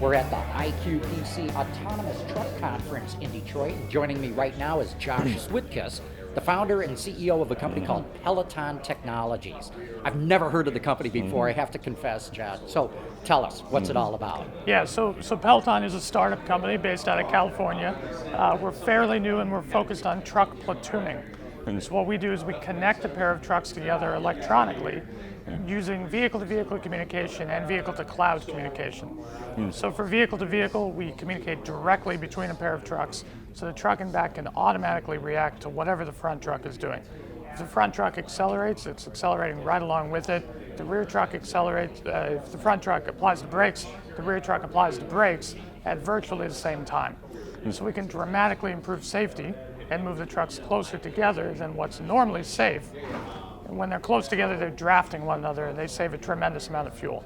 We're at the IQPC Autonomous Truck Conference in Detroit. Joining me right now is Josh Switkes, the founder and CEO of a company called Peloton Technologies. I've never heard of the company before, I have to confess, Josh. So tell us, what's it all about? Yeah, so Peloton is a startup company based out of California. We're fairly new and we're focused on truck platooning. So what we do is we connect a pair of trucks together electronically using vehicle-to-vehicle communication and vehicle-to-cloud communication. So for vehicle-to-vehicle, we communicate directly between a pair of trucks, so the truck and back can automatically react to whatever the front truck is doing. If the front truck accelerates, it's accelerating right along with it. If the rear truck accelerates, if the front truck applies the brakes, the rear truck applies the brakes at virtually the same time. So we can dramatically improve safety and move the trucks closer together than what's normally safe. And when they're close together, they're drafting one another and they save a tremendous amount of fuel.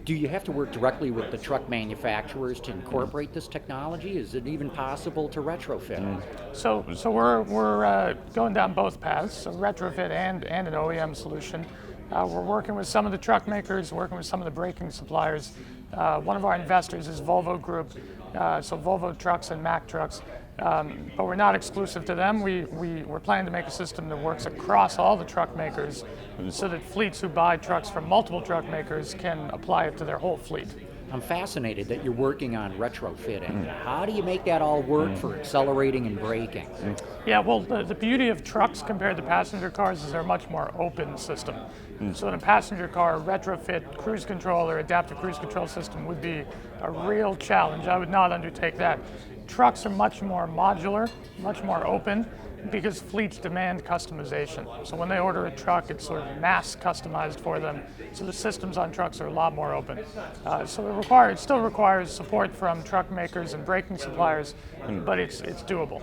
Do you have to work directly with the truck manufacturers to incorporate this technology? Is it even possible to retrofit? So we're going down both paths, a retrofit and an OEM solution. We're working with some of the truck makers, working with some of the braking suppliers. One of our investors is Volvo Group, so Volvo Trucks and Mack Trucks. But we're not exclusive to them. We're planning to make a system that works across all the truck makers so that fleets who buy trucks from multiple truck makers can apply it to their whole fleet. I'm fascinated that you're working on retrofitting. How do you make that all work for accelerating and braking? Yeah, well, the beauty of trucks compared to passenger cars is they're a much more open system. So in a passenger car, retrofit cruise control or adaptive cruise control system would be a real challenge. I would not undertake that. Trucks are much more modular, much more open, because fleets demand customization. So when they order a truck, it's sort of mass customized for them. So the systems on trucks are a lot more open. So it still requires support from truck makers and braking suppliers, but it's doable.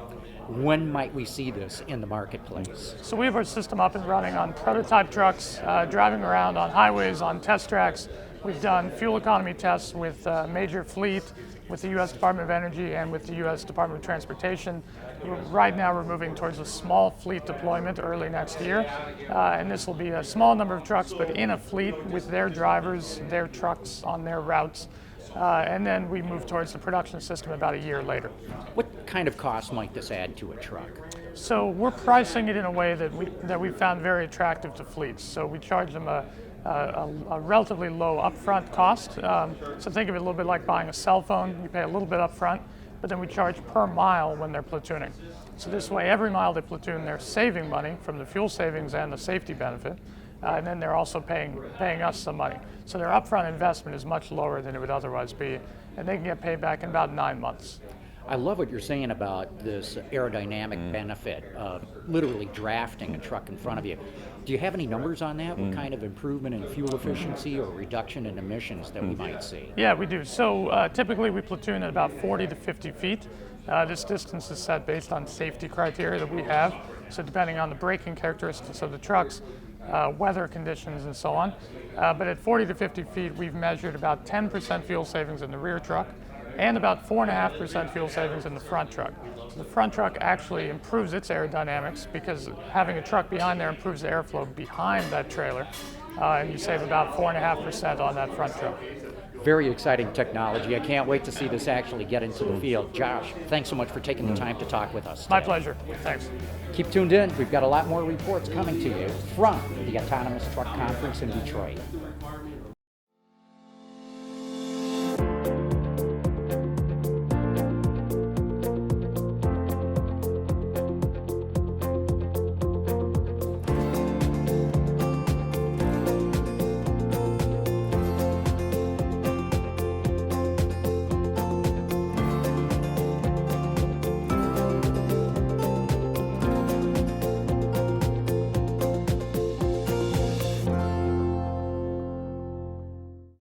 When might we see this in the marketplace? So we have our system up and running on prototype trucks, driving around on highways, on test tracks. We've done fuel economy tests with a major fleet, with the U.S. Department of Energy and with the U.S. Department of Transportation. Right now we're moving towards a small fleet deployment early next year. And this will be a small number of trucks, but in a fleet with their drivers, their trucks on their routes. And then we move towards the production system about a year later. What kind of cost might this add to a truck? So we're pricing it in a way that we found very attractive to fleets. So we charge them a relatively low upfront cost. So think of it a little bit like buying a cell phone. You pay a little bit upfront, but then we charge per mile when they're platooning. So this way, every mile they platoon, they're saving money from the fuel savings and the safety benefit. And then they're also paying us some money. So their upfront investment is much lower than it would otherwise be, and they can get paid back in about 9 months. I love what you're saying about this aerodynamic benefit of literally drafting a truck in front of you. Do you have any numbers on that? What kind of improvement in fuel efficiency or reduction in emissions that we might see? Yeah, we do. So typically we platoon at about 40 to 50 feet. This distance is set based on safety criteria that we have. So depending on the braking characteristics of the trucks, weather conditions and so on. But at 40 to 50 feet, we've measured about 10% fuel savings in the rear truck and about 4.5% fuel savings in the front truck. So the front truck actually improves its aerodynamics because having a truck behind there improves the airflow behind that trailer, and you save about 4.5% on that front truck. Very exciting technology. I can't wait to see this actually get into the field. Josh, thanks so much for taking the time to talk with us today. My pleasure. Thanks. Keep tuned in. We've got a lot more reports coming to you from the Autonomous Truck Conference in Detroit.